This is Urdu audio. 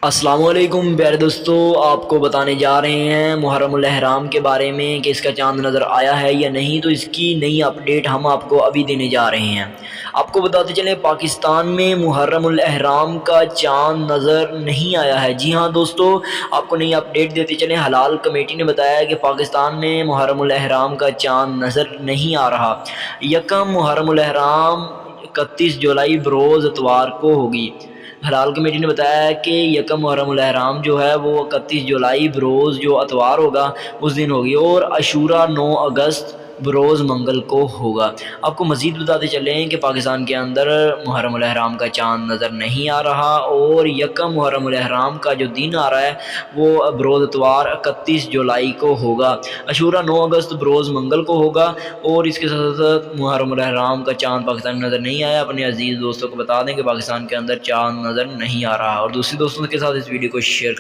السلام علیکم پیارے دوستو، آپ کو بتانے جا رہے ہیں محرم الاحرام کے بارے میں کہ اس کا چاند نظر آیا ہے یا نہیں۔ تو اس کی نئی اپڈیٹ ہم آپ کو ابھی دینے جا رہے ہیں۔ آپ کو بتاتے چلیں پاکستان میں محرم الاحرام کا چاند نظر نہیں آیا ہے۔ جی ہاں دوستو، آپ کو نئی اپڈیٹ دیتے چلیں، ہلال کمیٹی نے بتایا ہے کہ پاکستان میں محرم الاحرام کا چاند نظر نہیں آ رہا۔ یکم محرم الاحرام 31 جولائی بروز اتوار کو ہوگی۔ ہلال کمیٹی نے بتایا ہے کہ یکم محرم الاحرام جو ہے وہ 31 جولائی بروز جو اتوار ہوگا اس دن ہوگی، اور عاشورہ 9 اگست بروز منگل کو ہوگا۔ آپ کو مزید بتاتے چلیں کہ پاکستان کے اندر محرم الاحرام کا چاند نظر نہیں آ رہا، اور یکم محرم الاحرام کا جو دن آ رہا ہے وہ بروز اتوار 31 جولائی کو ہوگا، عاشورہ 9 اگست بروز منگل کو ہوگا، اور اس کے ساتھ ساتھ محرم الاحرام کا چاند پاکستان میں نظر نہیں آیا۔ اپنے عزیز دوستوں کو بتا دیں کہ پاکستان کے اندر چاند نظر نہیں آ رہا، اور دوسری دوستوں کے ساتھ اس ویڈیو کو شیئر